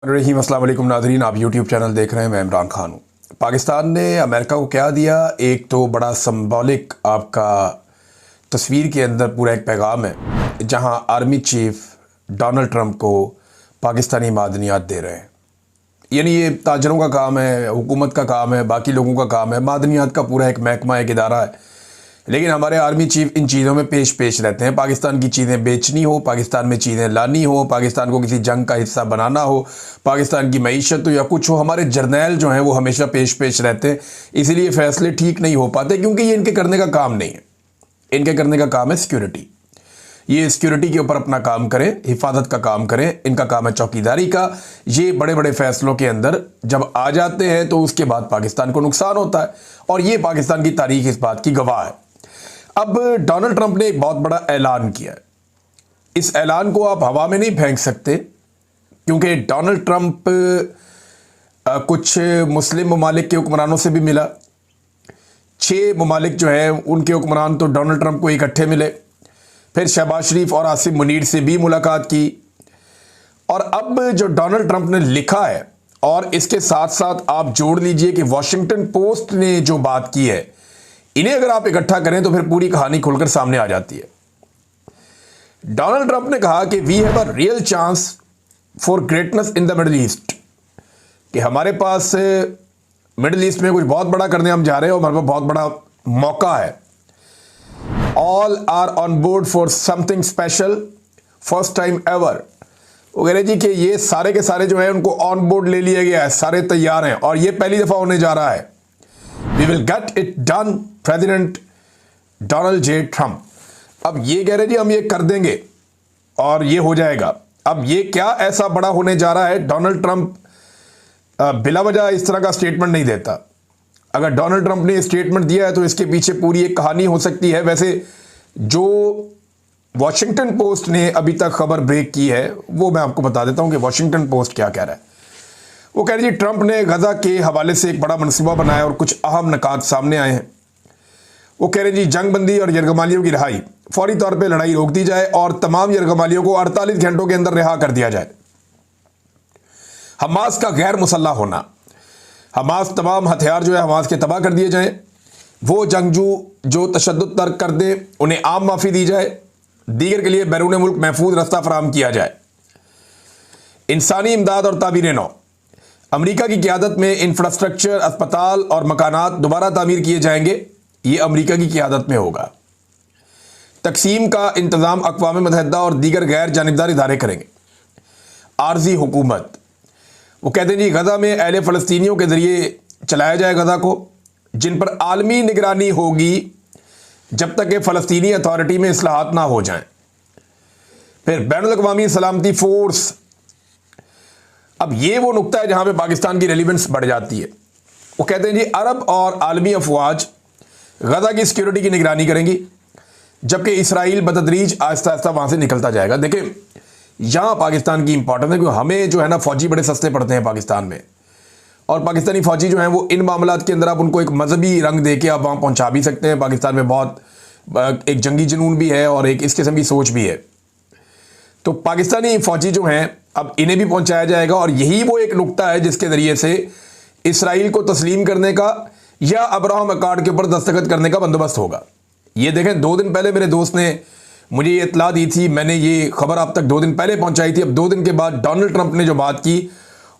रहीम अस्सलाम वालेकुम नाज़रीन, आप यूट्यूब चैनल देख रहे हैं। मैं इमरान खान हूँ। पाकिस्तान ने अमेरिका को क्या दिया? एक तो बड़ा सिंबॉलिक आपका तस्वीर के अंदर पूरा एक पैगाम है, जहाँ आर्मी चीफ डोनाल्ड ट्रंप को पाकिस्तानी मादनियात दे रहे हैं। यानी ये ताजरों का काम है, हुकूमत का काम है, बाकी लोगों का काम है। मादनियात का पूरा एक महकमा, एक इदारा है, लेकिन हमारे आर्मी चीफ इन चीज़ों में पेश रहते हैं। पाकिस्तान की चीज़ें बेचनी हो, पाकिस्तान में चीज़ें लानी हो, पाकिस्तान को किसी जंग का हिस्सा बनाना हो, पाकिस्तान की मईशत हो या कुछ हो, हमारे जर्नैल जो हैं वो हमेशा पेश रहते हैं। इसीलिए फ़ैसले ठीक नहीं हो पाते, क्योंकि ये इनके करने का काम नहीं है। इनके करने का काम है सिक्योरिटी। ये सिक्योरिटी के ऊपर अपना काम करें, हिफाजत का काम करें। इनका काम है चौकीदारी का। ये बड़े बड़े फैसलों के अंदर जब आ जाते हैं तो उसके बाद पाकिस्तान को नुकसान होता है, और ये पाकिस्तान की तारीख इस बात की गवाह है। अब डोनाल्ड ट्रंप ने एक बहुत बड़ा ऐलान किया है। इस ऐलान को आप हवा में नहीं फेंक सकते, क्योंकि डोनाल्ड ट्रंप कुछ मुस्लिम ममालिक के हुक्मरानों से भी मिला। 6 ममालिक जो हैं उनके हुक्मरान तो डोनाल्ड ट्रंप को इकट्ठे मिले। फिर शहबाज शरीफ और आसिफ मुनीर से भी मुलाकात की। और अब जो डोनाल्ड ट्रंप ने लिखा है, और इसके साथ साथ आप जोड़ लीजिए कि वॉशिंगटन पोस्ट ने जो बात की है, इन्हें अगर आप इकट्ठा करें तो फिर पूरी कहानी खुलकर सामने आ जाती है। डोनाल्ड ट्रंप ने कहा कि we have a real chance for greatness in the Middle East, कि हमारे पास मिडिल ईस्ट में कुछ बहुत बड़ा करने हम जा रहे हैं और हमारे पास बहुत बड़ा मौका है। All are on board for something special, first time ever. वो कह रहे जी कि ये सारे के सारे जो है उनको ऑन बोर्ड ले लिया गया है, सारे तैयार हैं, और ये पहली दफा होने जा रहा है। We will get it done, President Donald J Trump. अब ये कह रहे जी हम ये कर देंगे और ये हो जाएगा। अब ये क्या ऐसा बड़ा होने जा रहा है? डोनाल्ड ट्रंप बिला वजह इस तरह का स्टेटमेंट नहीं देता। अगर डोनाल्ड ट्रंप ने स्टेटमेंट दिया है तो इसके पीछे पूरी एक कहानी हो सकती है। वैसे जो वॉशिंगटन पोस्ट ने अभी तक खबर ब्रेक की है वो मैं आपको बता देता हूं कि वॉशिंगटन पोस्ट क्या कह रहा है। वो कह रही जी ट्रंप ने गजा के हवाले से एक बड़ा मनसूबा बनाया और कुछ अहम निकात सामने आए हैं। वो कह रहे जी जंगबंदी और यरगमालियों की रिहाई, फौरी तौर पे लड़ाई रोक दी जाए और तमाम यरगमालियों को 48 घंटों के अंदर रिहा कर दिया जाए। हमास का गैर मुसल्ला होना, हमास तमाम हथियार जो है हमास के तबाह कर दिए जाएं। वो जंगजू जो तशद्दुद तर्क कर दे उन्हें आम माफ़ी दी जाए। दीगर के लिए बैरून मुल्क महफूज रास्ता फराहम किया जाए। इंसानी इमदाद और तामीर नौ, अमेरिका की क़यादत में इंफ्रास्ट्रक्चर, अस्पताल और मकानात दोबारा तामीर किए जाएंगे। ये अमेरिका की क़यादत में होगा। तकसीम का इंतज़ाम अक़वाम मुत्तहिदा और दीगर गैर जानिबदार इदारे करेंगे। आर्जी हुकूमत, वो कहते हैं जी गज़ा में अहले फ़लस्तीनियों के ज़रिए चलाया जाए गज़ा को, जिन पर आलमी निगरानी होगी जब तक कि फ़लस्तीनी अथॉरिटी में इस्लाहात ना हो जाएं। फिर बैनुल अक़वामी सलामती फ़ोर्स, अब ये वो नुक्ता है जहाँ पे पाकिस्तान की रेलिवेंस बढ़ जाती है। वो कहते हैं जी अरब और आलमी अफवाज गज़ा की सिक्योरिटी की निगरानी करेंगी, जबकि इसराइल बतदरीज आहिस्ता आहिस्ता वहाँ से निकलता जाएगा। देखिए यहाँ पाकिस्तान की इंपॉर्टेंस है, क्योंकि हमें जो है ना फ़ौजी बड़े सस्ते पड़ते हैं पाकिस्तान में, और पाकिस्तानी फ़ौजी जो हैं वो इन मामलात के अंदर आप उनको एक मजहबी रंग दे के आप वहाँ पहुँचा भी सकते हैं। पाकिस्तान में बहुत एक जंगी जुनून भी है और एक इस किस्म की सोच भी है। तो पाकिस्तानी फ़ौजी जो हैं अब इन्हें भी पहुँचाया जाएगा, और यही वो एक नुक्ता है जिसके ज़रिए से इसराइल को तस्लीम करने का या अब्राहम अकॉर्ड के ऊपर दस्तखत करने का बंदोबस्त होगा। ये देखें 2 दिन पहले मेरे दोस्त ने मुझे ये इत्तला दी थी, मैंने ये खबर आप तक 2 दिन पहले पहुंचाई थी। अब 2 दिन के बाद डोनाल्ड ट्रंप ने जो बात की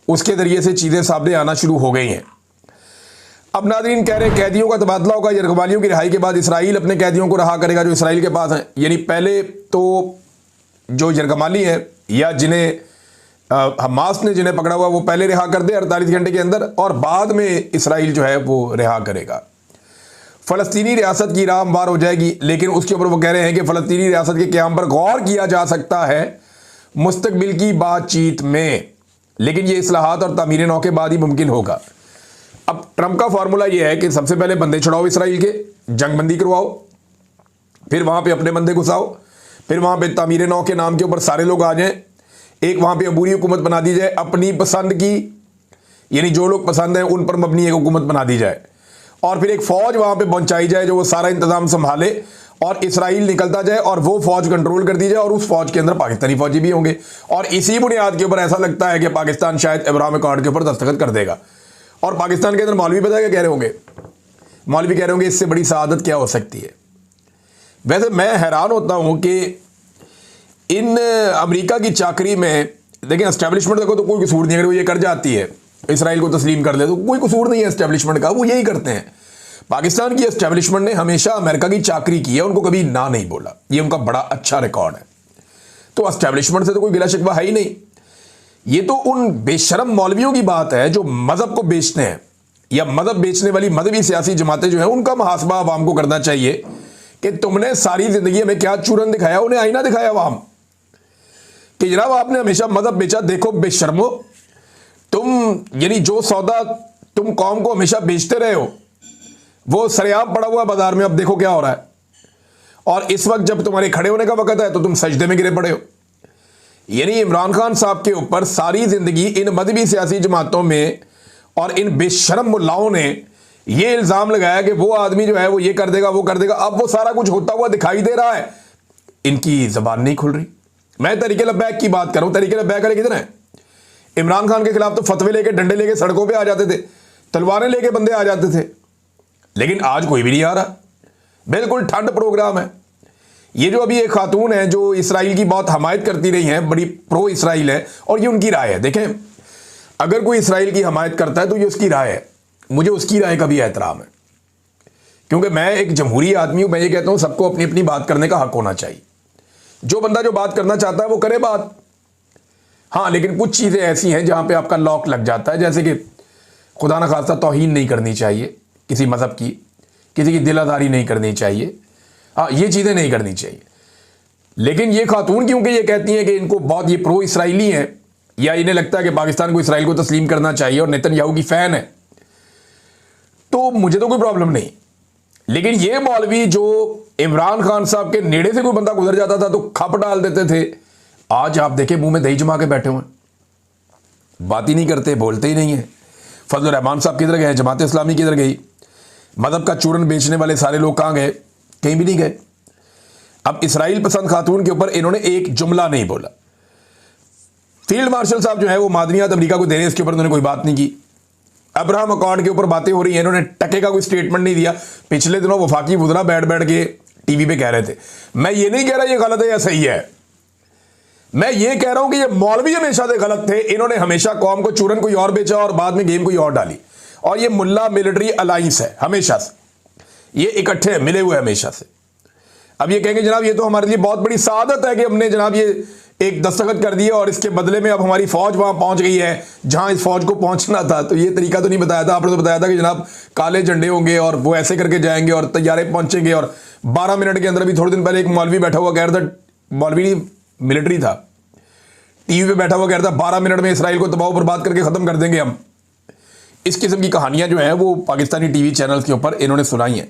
उसके ज़रिए से चीज़ें सामने आना शुरू हो गई हैं। अब नाज़रीन कह रहे हैं कैदियों का तबादला होगा। यरगमालियों की रिहाई के बाद इसराइल अपने कैदियों को रहा करेगा जो इसराइल के पास हैं। यानी पहले तो जो यरगमाली है या जिन्हें हमास ने जिन्हें पकड़ा हुआ वो पहले रिहा कर दे 48 घंटे के अंदर, और बाद में इसराइल जो है वो रिहा करेगा। फ़लस्तीनी रियासत की राह हमवार हो जाएगी, लेकिन उसके ऊपर वो कह रहे हैं कि फ़लस्तीनी रियासत के क़याम पर गौर किया जा सकता है मुस्तकबिल की बातचीत में, लेकिन ये इस्लाहात और तामीर नौ के बाद ही मुमकिन होगा। अब ट्रंप का फार्मूला ये है कि सबसे पहले बंदे छुड़ाओ इसराइल के, जंगबंदी करवाओ, फिर वहाँ पर अपने बंदे घुसाओ, फिर वहाँ पर तामीर नौ के नाम के ऊपर सारे लोग आ जाएँ, एक वहाँ पर अबूरी हुकूमत बना दी जाए अपनी पसंद की, यानी जो लोग पसंद हैं उन पर मबनी एक हुकूमत बना दी जाए, और फिर एक फ़ौज वहाँ पे पहुँचाई जाए जो वो सारा इंतज़ाम संभाले, और इसराइल निकलता जाए और वो फौज कंट्रोल कर दी जाए और उस फौज के अंदर पाकिस्तानी फौजी भी होंगे। और इसी बुनियाद के ऊपर ऐसा लगता है कि पाकिस्तान शायद अब्राहम अकॉर्ड के ऊपर दस्तखत कर देगा। और पाकिस्तान के अंदर मौलवी पता है क्या कह रहे होंगे? मौलवी कह रहे होंगे इससे बड़ी सआदत क्या हो सकती है। वैसे मैं हैरान होता हूं कि इन अमेरिका की चाकरी में देखिए, एस्टेब्लिशमेंट देखो तो कोई कसूर नहीं है, अगर वो ये कर जाती है इसराइल को तस्लीम कर ले तो कोई कसूर नहीं है एस्टेब्लिशमेंट का, वो यही करते हैं। पाकिस्तान की एस्टेब्लिशमेंट ने हमेशा अमेरिका की चाकरी की है, उनको कभी ना नहीं बोला, ये उनका बड़ा अच्छा रिकॉर्ड है। तो एस्टेब्लिशमेंट से तो कोई गिला शिकवा है ही नहीं। ये तो उन बेशरम मौलवियों की बात है जो मजहब को बेचते हैं, या मजहब बेचने वाली मजहबी सियासी जमातें जो है उनका मुहासबा अवाम को करना चाहिए कि तुमने सारी जिंदगी में क्या चूरन दिखाया। उन्हें आईना दिखाया अवाम कि जनाब आपने हमेशा मजहब बेचा, देखो बेशर्मो तुम, यानी जो सौदा तुम कौम को हमेशा बेचते रहे हो वो सरेआम पड़ा हुआ बाजार में, अब देखो क्या हो रहा है। और इस वक्त जब तुम्हारे खड़े होने का वक्त है तो तुम सजदे में गिरे पड़े हो। यानी इमरान खान साहब के ऊपर सारी जिंदगी इन मजहबी सियासी जमातों में और इन बेशरम मुल्लाओं ने ये इल्जाम लगाया कि वो आदमी जो है वो ये कर देगा वो कर देगा। अब वो सारा कुछ होता हुआ दिखाई दे रहा है, इनकी जबान नहीं खुल रही। मैं तरीके लब्बैक की बात कर रहा हूं। तरीके लब्बैक वाले किधर है? इमरान खान के खिलाफ तो फतवे लेके डंडे लेके सड़कों पे आ जाते थे, तलवारें लेके बंदे आ जाते थे, लेकिन आज कोई भी नहीं आ रहा। बिल्कुल ठंड प्रोग्राम है। ये जो अभी एक खातून है जो इसराइल की बहुत हमायत करती रही हैं, बड़ी प्रो इसराइल है, और ये उनकी राय है। देखें, अगर कोई इसराइल की हमायत करता है तो ये उसकी राय है, मुझे उसकी राय का भी एहतराम है, क्योंकि मैं एक जमहूरी आदमी हूं। मैं ये कहता हूं सबको अपनी अपनी बात करने का हक होना चाहिए। जो बंदा जो बात करना चाहता है वो करे बात। हाँ, लेकिन कुछ चीज़ें ऐसी हैं जहां पे आपका लॉक लग जाता है, जैसे कि खुदा न खास्ता तौहीन नहीं करनी चाहिए किसी मज़हब की, किसी की दिलादारी नहीं करनी चाहिए। हाँ, ये चीज़ें नहीं करनी चाहिए। लेकिन ये खातून क्योंकि ये कहती हैं कि इनको बहुत ये प्रो इसराइली हैं, या इन्हें लगता है कि पाकिस्तान को इसराइल को तस्लीम करना चाहिए और नेतन्याहू की फ़ैन है, तो मुझे तो कोई प्रॉब्लम नहीं। लेकिन ये मौलवी जो इमरान खान साहब के नेड़े से कोई बंदा गुजर जाता था तो खप डाल देते थे, आज आप देखें मुंह में दही जमा के बैठे हुए, बात ही नहीं करते, बोलते ही नहीं है। फजल रहमान साहब किधर गए? जमात इस्लामी किधर गई? मदहब का चूरन बेचने वाले सारे लोग कहां गए? कहीं भी नहीं गए। अब इसराइल पसंद खातून के ऊपर इन्होंने एक जुमला नहीं बोला। फील्ड मार्शल साहब जो है वो मादनियात अमेरिका को दे रहे हैं, इसके ऊपर उन्होंने कोई बात नहीं की। अब्राहम अकॉर्ड के ऊपर बातें हो रही हैं, इन्होंने टके का कोई स्टेटमेंट नहीं दिया। पिछले दिनों वफाकी वुज़रा बैठ बैठ के टीवी पे कह रहे थे। मैं ये नहीं कह रहा ये गलत है या सही है, मैं ये कह रहा हूं कि ये मौलवी हमेशा से गलत थे। इन्होंने हमेशा कौम को चूरन कोई और बेचा और बाद में गेम कोई और डाली। और ये मुल्ला मिलिट्री अलायंस है हमेशा से, ये इकट्ठे मिले हुए हमेशा से। अब ये कहेंगे जनाब ये तो हमारे लिए बहुत बड़ी सादत है कि हमने जनाब ये एक दस्तखत कर दिया और इसके बदले में अब हमारी फौज वहां पहुंच गई है जहां इस फौज को पहुंचना था। तो ये तरीका तो नहीं बताया था आपने, तो बताया था कि जनाब काले झंडे होंगे और वो ऐसे करके जाएंगे और तैयारे पहुंचेंगे। और 12 मिनट के अंदर भी, थोड़े दिन पहले एक मौलवी बैठा हुआ कह रहा था, मौलवी मिलिट्री था, टीवी पे बैठा हुआ कह रहा था 12 मिनट में इसराइल को तबाह बर्बाद करके खत्म कर देंगे हम। इस किस्म की कहानियां जो है वो पाकिस्तानी टीवी चैनल्स के ऊपर इन्होंने सुनाई हैं।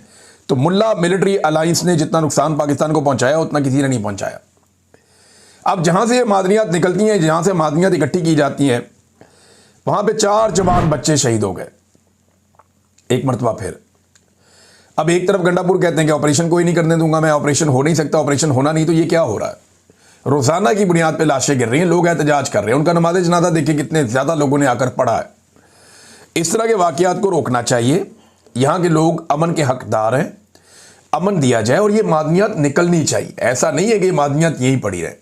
तो मुल्ला मिलिट्री अलायंस ने जितना नुकसान पाकिस्तान को पहुंचाया उतना किसी ने नहीं पहुंचाया। अब जहां से ये मादनियात निकलती हैं, जहां से मादनियात इकट्ठी की जाती हैं, वहां पे 4 जवान बच्चे शहीद हो गए एक मरतबा फिर। अब एक तरफ गंडापुर कहते हैं कि ऑपरेशन कोई नहीं करने दूंगा मैं, ऑपरेशन हो नहीं सकता, ऑपरेशन होना नहीं। तो ये क्या हो रहा है? रोजाना की बुनियाद पर लाशें गिर रही हैं, लोग एहतजाज कर रहे हैं, उनका नमाज जनाजा देखिए कितने ज्यादा लोगों ने आकर पढ़ा है। इस तरह के वाकयात को रोकना चाहिए। यहाँ के लोग अमन के हकदार हैं, अमन दिया जाए और ये मादनियात निकलनी चाहिए। ऐसा नहीं है कि मादनियात यहीं पड़ी रहे,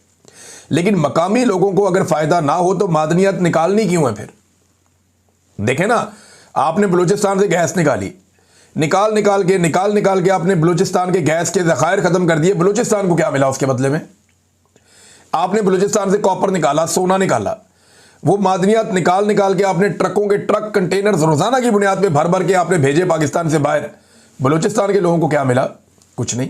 लेकिन मकामी लोगों को अगर फायदा ना हो तो मादनियात निकालनी क्यों है फिर? देखें ना, आपने बलूचिस्तान से गैस निकाली, निकाल निकाल के आपने बलूचिस्तान के गैस के ज़खायर खत्म कर दिए। बलूचिस्तान को क्या मिला उसके बदले में? आपने बलूचिस्तान से कॉपर निकाला, सोना निकाला, वो मादनियात निकाल के आपने ट्रकों के ट्रक कंटेनर्स रोजाना की बुनियाद पे भर भर के आपने भेजे पाकिस्तान से बाहर। बलूचिस्तान के लोगों को क्या मिला? कुछ नहीं।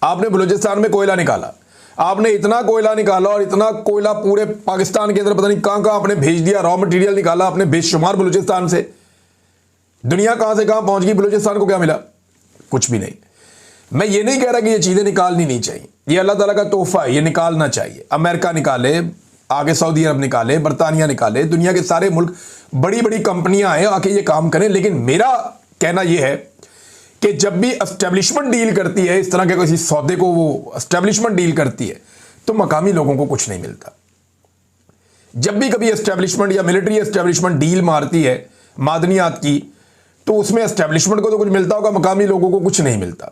आपने बलूचिस्तान में कोयला निकाला, आपने इतना कोयला निकाला और इतना कोयला पूरे पाकिस्तान के अंदर पता नहीं कहां आपने भेज दिया। रॉ मटेरियल निकाला आपने बेशुमार बलूचिस्तान से। दुनिया कहां से कहां पहुंच गई, बलूचिस्तान को क्या मिला? कुछ भी नहीं। मैं ये नहीं कह रहा कि ये चीजें निकालनी नहीं चाहिए, ये अल्लाह ताला का तोहफा है, ये निकालना चाहिए। अमेरिका निकाले, आगे सऊदी अरब निकाले, बरतानिया निकाले, दुनिया के सारे मुल्क, बड़ी बड़ी कंपनियां आए आके ये काम करें। लेकिन मेरा कहना यह है कि जब भी एस्टेब्लिशमेंट डील करती है, इस तरह के किसी सौदे को वो एस्टेब्लिशमेंट डील करती है, तो मकामी लोगों को कुछ नहीं मिलता। जब भी कभी एस्टेब्लिशमेंट या मिलिट्री एस्टेब्लिशमेंट डील मारती है मादनियात की, तो उसमें एस्टेब्लिशमेंट को तो कुछ मिलता होगा, मकामी लोगों को कुछ नहीं मिलता।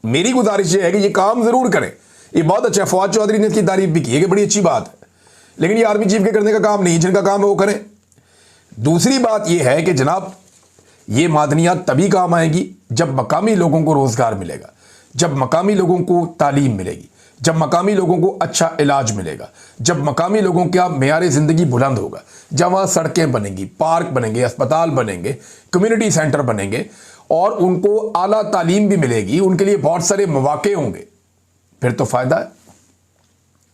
मेरी गुजारिश ये है कि ये काम जरूर करें। ये बहुत अच्छा है, फवाद चौधरी ने इसकी तारीफ भी की है कि बड़ी अच्छी बात है, लेकिन ये आर्मी चीफ के करने का काम नहीं, जिनका काम है वो करें। दूसरी बात यह है कि जनाब, ये मादनियात तभी काम आएगी जब मकामी लोगों को रोजगार मिलेगा, जब मकामी लोगों को तालीम मिलेगी, जब मकामी लोगों को अच्छा इलाज मिलेगा, जब मकामी लोगों का मेयार ज़िंदगी बुलंद होगा, जब वहाँ सड़कें बनेंगी, पार्क बनेंगे, अस्पताल बनेंगे, कम्युनिटी सेंटर बनेंगे और उनको आला तालीम भी मिलेगी, उनके लिए बहुत सारे मौके होंगे, फिर तो फ़ायदा है,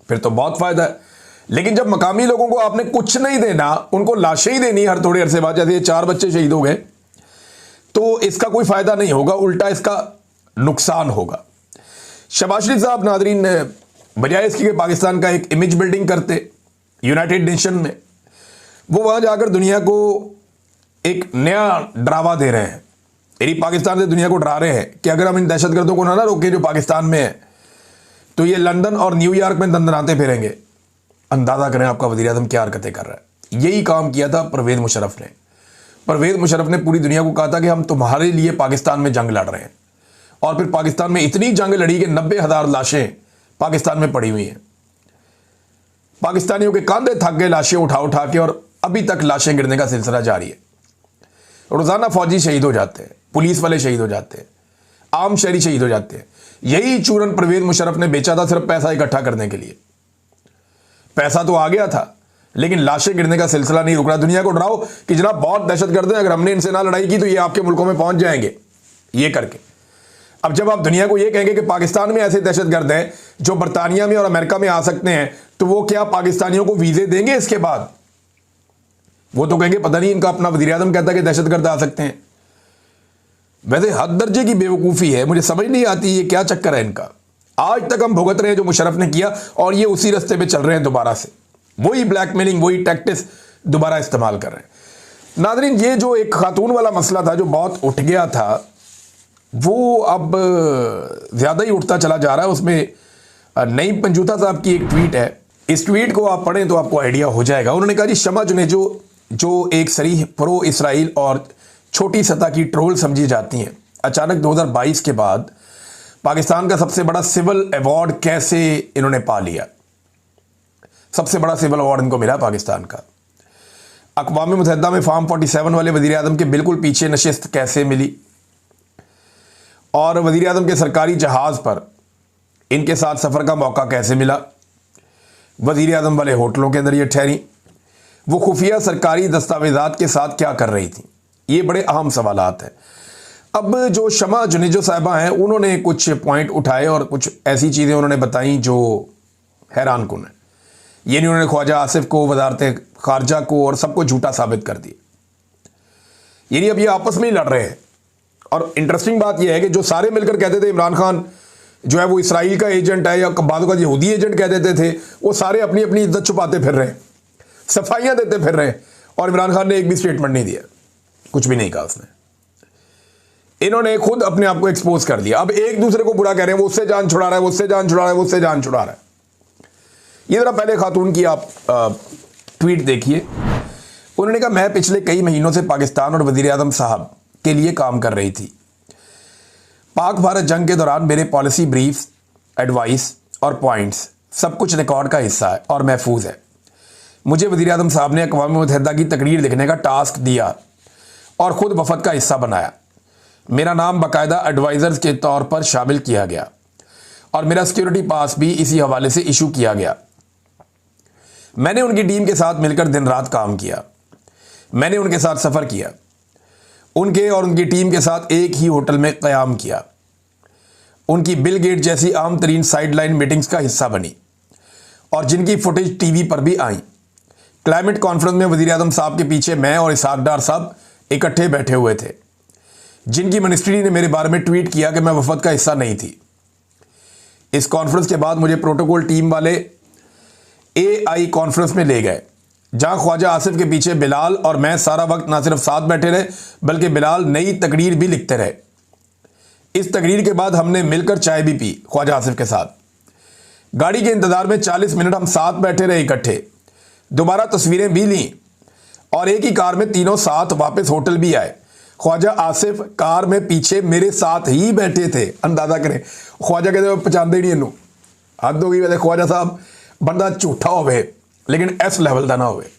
फिर तो बहुत फ़ायदा है। लेकिन जब मकामी लोगों को आपने कुछ नहीं देना, उनको लाशें ही देनी हर थोड़े अरसे बाद, जैसे 4 बच्चे शहीद हो गए, तो इसका कोई फ़ायदा नहीं होगा, उल्टा इसका नुकसान होगा। शहबाज शरीफ साहब नादरीन, बजाय इसकी कि पाकिस्तान का एक इमेज बिल्डिंग करते यूनाइटेड नेशन में, वो वहाँ जाकर दुनिया को एक नया डरावा दे रहे हैं। यानी पाकिस्तान से दुनिया को डरा रहे हैं कि अगर हम इन दहशतगर्दों को ना रोकें जो पाकिस्तान में है, तो ये लंदन और न्यूयॉर्क में दंदनाते फिरेंगे। अंदाज़ा करें आपका वज़ीर आज़म क्या हरकतें कर रहा है। यही काम किया था परवेज़ मुशर्रफ ने। परवेज़ मुशर्रफ ने पूरी दुनिया को कहा था कि हम तुम्हारे लिए पाकिस्तान में जंग लड़ रहे हैं, और फिर पाकिस्तान में इतनी जंग लड़ी कि 90,000 लाशें पाकिस्तान में पड़ी हुई हैं। पाकिस्तानियों के कंधे थक गए लाशें उठा उठा के, और अभी तक लाशें गिरने का सिलसिला जारी है। रोज़ाना फौजी शहीद हो जाते हैं, पुलिस वाले शहीद हो जाते हैं, आम शहरी शहीद हो जाते हैं। यही चूरन परवेज़ मुशर्रफ ने बेचा था सिर्फ पैसा इकट्ठा करने के लिए। पैसा तो आ गया था, लेकिन लाशें गिरने का सिलसिला नहीं रुक रहा। दुनिया को डराओ कि जनाब बहुत दहशतगर्द हैं, अगर हमने इनसे ना लड़ाई की तो ये आपके मुल्कों में पहुंच जाएंगे, ये करके। अब जब आप दुनिया को ये कहेंगे कि पाकिस्तान में ऐसे दहशतगर्द हैं जो बरतानिया में और अमेरिका में आ सकते हैं, तो वो क्या पाकिस्तानियों को वीज़े देंगे इसके बाद? वो तो कहेंगे पता नहीं, इनका अपना वज़ीर आज़म कहता है कि दहशतगर्द आ सकते हैं। वैसे हद दर्जे की बेवकूफ़ी है, मुझे समझ नहीं आती ये क्या चक्कर है इनका। आज तक हम भुगत रहे हैं जो मुशर्रफ ने किया, और ये उसी रास्ते पे चल रहे हैं दोबारा से, वही ब्लैकमेलिंग, वही टैक्टिक्स दोबारा इस्तेमाल कर रहे हैं। नाज़रीन, ये जो एक खातून वाला मसला था जो बहुत उठ गया था, वो अब ज़्यादा ही उठता चला जा रहा है। उसमें नईम पंजूता साहब की एक ट्वीट है, इस ट्वीट को आप पढ़ें तो आपको आइडिया हो जाएगा। उन्होंने कहा जी, शमा जुनेजो जो एक सरीह प्रो इसराइल और छोटी सतह की ट्रोल समझी जाती हैं, अचानक 2022 के बाद पाकिस्तान का सबसे बड़ा सिविल अवार्ड कैसे इन्होंने पा लिया। सबसे बड़ा सिविल अवार्ड इनको मिला पाकिस्तान का। अक़वाम मुत्तहिदा में फार्म 47 वाले वज़ीर आज़म के बिल्कुल पीछे नशिस्त कैसे मिली, और वज़ीर आज़म के सरकारी जहाज़ पर इनके साथ सफ़र का मौका कैसे मिला, वज़ीर आज़म वाले होटलों के अंदर ये ठहरी, वो खुफिया सरकारी दस्तावेज़ात के साथ क्या कर रही थी। ये बड़े अहम सवालात हैं। अब जो शमा जुनेजो साहिबा हैं, उन्होंने कुछ पॉइंट उठाए और कुछ ऐसी चीज़ें उन्होंने बताई जो हैरान कुन है। ये नहीं, उन्होंने ख्वाजा आसिफ को, वज़ारत ख़ारजा को और सबको झूठा साबित कर दिया। ये नहीं, अब ये आपस में ही लड़ रहे हैं। और इंटरेस्टिंग बात यह है कि जो सारे मिलकर कहते थे इमरान खान जो है वो इसराइल का एजेंट है या बादों का यहूदी एजेंट कह देते थे, वो सारे अपनी अपनी इज्जत छुपाते फिर रहे हैं, सफाइयाँ देते फिर रहे हैं, और इमरान खान ने एक भी स्टेटमेंट नहीं दिया, कुछ भी नहीं कहा उसने। इन्होंने खुद अपने आप को एक्सपोज कर दिया। अब एक दूसरे को बुरा कह रहे हैं, वो उससे जान छुड़ा रहा है, वो उससे जान छुड़ा रहा है, वो उससे जान छुड़ा रहा है। ये जरा पहले खातून की आप ट्वीट देखिए। उन्होंने कहा, मैं पिछले कई महीनों से पाकिस्तान और वज़ीर आज़म साहब के लिए काम कर रही थी। पाक भारत जंग के दौरान मेरे पॉलिसी ब्रीफ्स, एडवाइस और पॉइंट्स सब कुछ रिकॉर्ड का हिस्सा है और महफूज है। मुझे वज़ीर आज़म साहब ने अक़वाम मुत्तहिदा की तकरीर लिखने का टास्क दिया और ख़ुद वफ़द का हिस्सा बनाया। मेरा नाम बाकायदा एडवाइज़र्स के तौर पर शामिल किया गया और मेरा सिक्योरिटी पास भी इसी हवाले से इशू किया गया। मैंने उनकी टीम के साथ मिलकर दिन रात काम किया। मैंने उनके साथ सफ़र किया, उनके और उनकी टीम के साथ एक ही होटल में क़याम किया, उनकी बिल गेट जैसी आम तरीन साइडलाइन मीटिंग्स का हिस्सा बनी और जिनकी फुटेज टीवी पर भी आई। क्लाइमेट कॉन्फ्रेंस में वज़ीर आज़म साहब के पीछे मैं और इसहाक डार साहब इकट्ठे बैठे हुए थे, जिनकी मिनिस्ट्री ने मेरे बारे में ट्वीट किया कि मैं वफद का हिस्सा नहीं थी। इस कॉन्फ्रेंस के बाद मुझे प्रोटोकॉल टीम वाले AI कॉन्फ्रेंस में ले गए, जहां ख्वाजा आसिफ के पीछे बिलाल और मैं सारा वक्त ना सिर्फ साथ बैठे रहे बल्कि बिलाल नई तकरीर भी लिखते रहे। इस तकरीर के बाद हमने मिलकर चाय भी पी ख्वाजा आसिफ के साथ। गाड़ी के इंतजार में 40 मिनट हम साथ बैठे रहे इकट्ठे, दोबारा तस्वीरें भी लीं और एक ही कार में तीनों साथ वापस होटल भी आए। ख्वाजा आसिफ कार में पीछे मेरे साथ ही बैठे थे। अंदाजा करें, ख्वाजा कहते पहचानते ही नहीं इनू, हद हो गई। वैसे ख्वाजा साहब बंदा झूठा होवे लेकिन इस लेवल का ना होवे।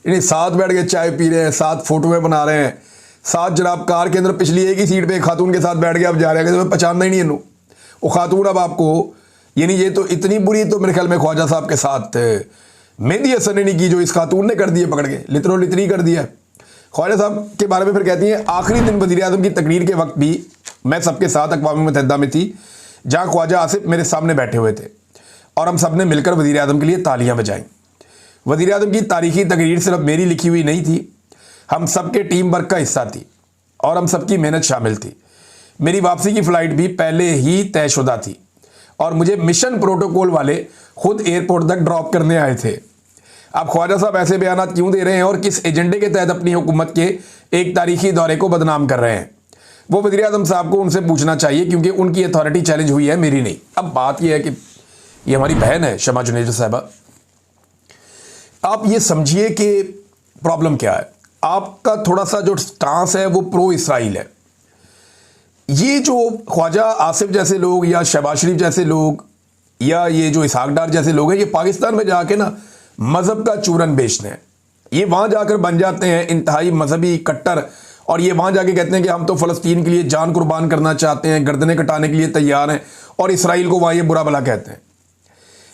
इन्हें साथ बैठ के चाय पी रहे हैं, साथ फोटोएं बना रहे हैं, साथ जनाब कार के अंदर पिछली एक ही सीट पे खातून के साथ बैठ के अब जा रहे हैं, कहते पहचानना ही नहीं इनू। वो खातून अब आपको, यानी ये तो इतनी बुरी तो मेरे ख्याल में ख्वाजा साहब के साथ मेहंदी हसन ने नहीं की जो इस खातून ने कर दी है, पकड़ के लितरो लितरी कर दिया। ख्वाजा साहब के बारे में फिर कहती हैं, आखिरी दिन वज़ीर आज़म की तकरीर के वक्त भी मैं सबके साथ अक़वाम मुत्तहिदा में थी, जहाँ ख्वाजा आसिफ मेरे सामने बैठे हुए थे और हम सब ने मिलकर वज़ीर आज़म के लिए तालियाँ बजाईं। वज़ीर आज़म की तारीखी तकरीर सिर्फ मेरी लिखी हुई नहीं थी, हम सब के टीम वर्क का हिस्सा थी और हम सबकी मेहनत शामिल थी। मेरी वापसी की फ़्लाइट भी पहले ही तयशुदा थी और मुझे मिशन प्रोटोकॉल वाले खुद एयरपोर्ट तक ड्रॉप करने आए थे। अब ख्वाजा साहब ऐसे बयान क्यों दे रहे हैं और किस एजेंडे के तहत अपनी हुकूमत के एक तारीखी दौरे को बदनाम कर रहे हैं, वो वज़ीर आज़म साहब को उनसे पूछना चाहिए, क्योंकि उनकी अथॉरिटी चैलेंज हुई है, मेरी नहीं। अब बात यह है कि ये हमारी बहन है शमा जुनेजो साहबा। आप ये समझिए कि प्रॉब्लम क्या है। आपका थोड़ा सा जो स्टांस है वो प्रो इसराइल है। ये जो ख्वाजा आसिफ जैसे लोग या शहबाज शरीफ जैसे लोग या ये जो इसहाक डार जैसे लोग हैं, ये पाकिस्तान में जाके ना मज़हब का चूरन बेचते हैं। ये वहाँ जाकर बन जाते हैं इंतहाई मजहबी कट्टर और ये वहाँ जाके कहते हैं कि हम तो फ़लस्तीन के लिए जान कुर्बान करना चाहते हैं, गर्दनें कटाने के लिए तैयार हैं, और इसराइल को वहाँ ये बुरा भला कहते हैं।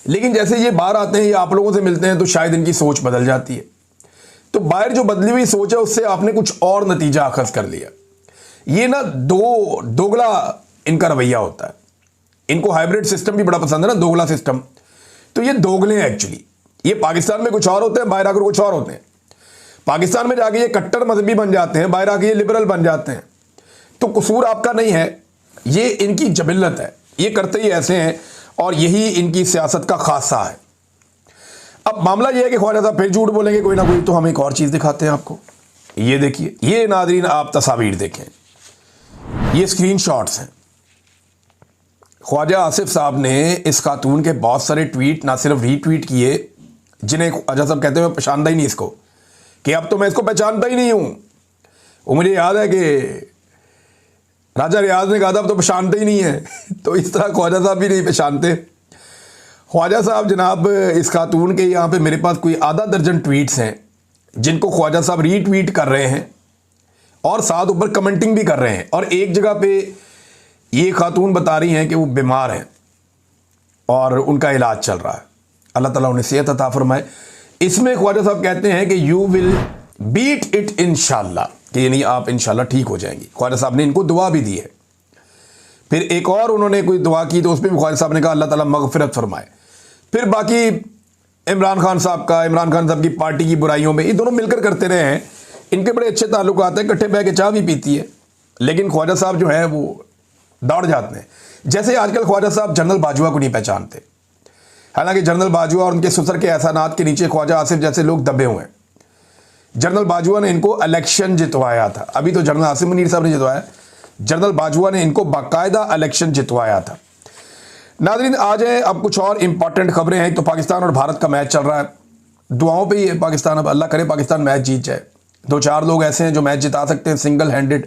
लेकिन जैसे ये बाहर आते हैं या आप लोगों से मिलते हैं तो शायद इनकी सोच बदल जाती है। तो बाहर जो बदली हुई सोच है उससे आपने कुछ और नतीजा अखज़ कर लिया। ये ना दोगला इनका रवैया होता है। इनको हाइब्रिड सिस्टम भी बड़ा पसंद है ना, दोगला सिस्टम। तो ये दोगले हैं एक्चुअली। ये पाकिस्तान में कुछ और होते हैं, बाहर आकर कुछ और होते हैं। पाकिस्तान में जाके ये कट्टर मजहबी बन जाते हैं, बाहर आके ये लिबरल बन जाते हैं। तो कसूर आपका नहीं है, ये इनकी जबिल्लत है, ये करते ही ऐसे हैं और यही इनकी सियासत का खासा है। अब मामला ये है कि ख्वाजा साहब फिर झूठ बोलेंगे कोई ना कोई, तो हम एक और चीज़ दिखाते हैं आपको। ये देखिए, ये नाज़रीन आप तस्वीर देखें, ये स्क्रीनशॉट्स हैं। ख्वाजा आसिफ साहब ने इस खातून के बहुत सारे ट्वीट ना सिर्फ रीट्वीट किए, जिन्हें ख्वाजा साहब कहते हैं मैं पहचानता ही नहीं इसको, कि अब तो मैं इसको पहचानता ही नहीं हूं। वो मुझे याद है कि राजा रियाज ने कहा था अब तो पहचानते ही नहीं है। तो इस तरह ख्वाजा साहब भी नहीं पहचानते। ख्वाजा साहब जनाब, इस खातून के यहाँ पे मेरे पास कोई आधा दर्जन ट्वीट्स हैं जिनको ख्वाजा साहब रीट्वीट कर रहे हैं और साथ ऊपर कमेंटिंग भी कर रहे हैं। और एक जगह पे ये खातून बता रही हैं कि वो बीमार हैं और उनका इलाज चल रहा है, अल्लाह ताला उन्हें सेहत अता फरमाए। इसमें ख्वाजा साहब कहते हैं कि यू विल बीट इट इंशाल्लाह, कि यानी आप इंशाल्लाह ठीक हो जाएंगी। ख्वाजा साहब ने इनको दुआ भी दी है। फिर एक और उन्होंने कोई दुआ की तो उसमें भी ख्वाजा साहब ने कहा अल्लाह ताला मगफिरत फरमाए। फिर बाकी इमरान खान साहब की पार्टी की बुराइयों में ये दोनों मिलकर करते रहे हैं। इनके बड़े अच्छे ताल्लुकात हैं, इकट्ठे बह के चाय भी पीती है। लेकिन ख्वाजा साहब जो है वो दौड़ जाते हैं। जैसे आजकल ख्वाजा साहब जनरल बाजवा को नहीं पहचानते, हालांकि जनरल बाजवा और उनके ससुर के एहसानात के नीचे ख्वाजा आसिफ जैसे लोग दबे हुए हैं। जनरल बाजवा ने इनको इलेक्शन जितवाया था, अभी तो जनरल आसिम मुनीर साहब ने जितवाया, जनरल बाजवा ने इनको बाकायदा इलेक्शन जितवाया था। नाज़रीन आ जाए, अब कुछ और इंपॉर्टेंट खबरें हैं। तो पाकिस्तान और भारत का मैच चल रहा है, दुआओं पे ही है पाकिस्तान। अब अल्लाह करे पाकिस्तान मैच जीत जाए। 2-4 लोग ऐसे हैं जो मैच जिता सकते हैं सिंगल हैंडेड।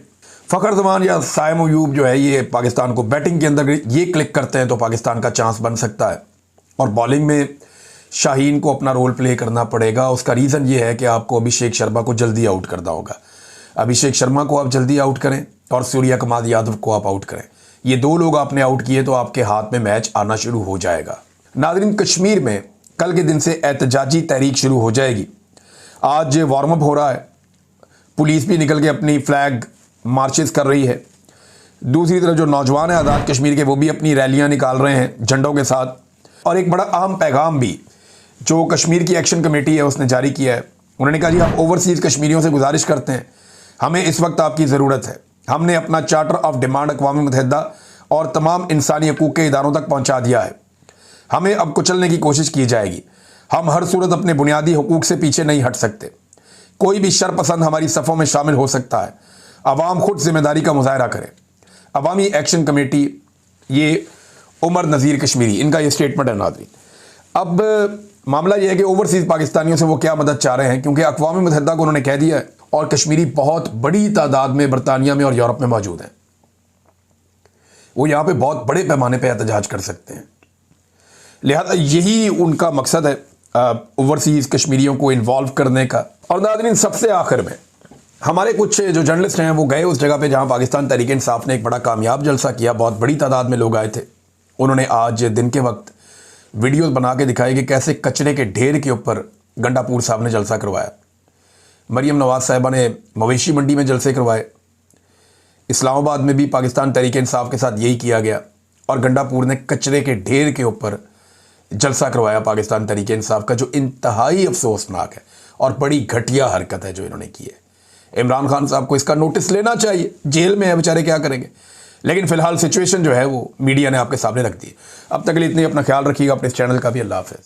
फ़खर जमान या साइम अयूब जो है ये पाकिस्तान को बैटिंग के अंदर ये क्लिक करते हैं तो पाकिस्तान का चांस बन सकता है। और बॉलिंग में शाहीन को अपना रोल प्ले करना पड़ेगा। उसका रीज़न ये है कि आपको अभिषेक शर्मा को जल्दी आउट करना होगा। अभिषेक शर्मा को आप जल्दी आउट करें और सूर्या कुमार यादव को आप आउट करें। ये 2 लोग आपने आउट किए तो आपके हाथ में मैच आना शुरू हो जाएगा। नाज़रीन, कश्मीर में कल के दिन से एहतजाजी तहरीक शुरू हो जाएगी। आज वार्म अप हो रहा है, पुलिस भी निकल के अपनी फ्लैग मार्चेस कर रही है। दूसरी तरफ जो नौजवान हैं आज़ाद कश्मीर के, वो भी अपनी रैलियां निकाल रहे हैं झंडों के साथ। और एक बड़ा अहम पैगाम भी जो कश्मीर की एक्शन कमेटी है उसने जारी किया है। उन्होंने कहा जी हम ओवरसीज़ कश्मीरियों से गुजारिश करते हैं, हमें इस वक्त आपकी ज़रूरत है। हमने अपना चार्टर ऑफ डिमांड अक़वाम मुत्तहिदा और तमाम इंसानी हकूक़ के इदारों तक पहुँचा दिया है। हमें अब कुचलने की कोशिश की जाएगी। हम हर सूरत अपने बुनियादी हकूक़ से पीछे नहीं हट सकते। कोई भी शरपसंद हमारी सफ़ों में शामिल हो सकता है। अवाम खुद जिम्मेदारी का मुजाहरा करें। अवामी एक्शन कमेटी, ये उमर नज़ीर कश्मीरी, इनका ये स्टेटमेंट है नाज़रीन। अब मामला ये है कि ओवरसीज़ पाकिस्तानियों से वो क्या मदद चाह रहे हैं, क्योंकि अक़वाम मुत्तहिदा को उन्होंने कह दिया है और कश्मीरी बहुत बड़ी तादाद में बरतानिया में और यूरोप में मौजूद हैं। वो यहाँ पे बहुत बड़े पैमाने पे एहतजाज कर सकते हैं। लिहाजा यही उनका मकसद है ओवरसीज़ कश्मीरियों को इन्वॉल्व करने का। और नाज़रीन, सबसे आखिर में हमारे कुछ जो जर्नलिस्ट हैं वो गए उस जगह पे जहाँ पाकिस्तान तहरीक इंसाफ ने एक बड़ा कामयाब जलसा किया, बहुत बड़ी तादाद में लोग आए थे। उन्होंने आज दिन के वक्त वीडियोस बना के दिखाई कि कैसे कचरे के ढेर के ऊपर गंडापुर साहब ने जलसा करवाया। मरीम नवाज साहिबा ने मवेशी मंडी में जलसे करवाए। इस्लामाबाद में भी पाकिस्तान तहरीक इंसाफ के साथ यही किया गया और गंडापुर ने कचरे के ढेर के ऊपर जलसा करवाया पाकिस्तान तहरीक इंसाफ का, जो इंतहाई अफसोसनाक है और बड़ी घटिया हरकत है जो इन्होंने की है। इमरान खान साहब को इसका नोटिस लेना चाहिए, जेल में है बेचारे, क्या करेंगे। लेकिन फिलहाल सिचुएशन जो है वो मीडिया ने आपके सामने रख दी। अब तक के लिए इतनी, अपना ख्याल रखिएगा, अपने इस चैनल का भी। अल्लाह हाफ़िज़।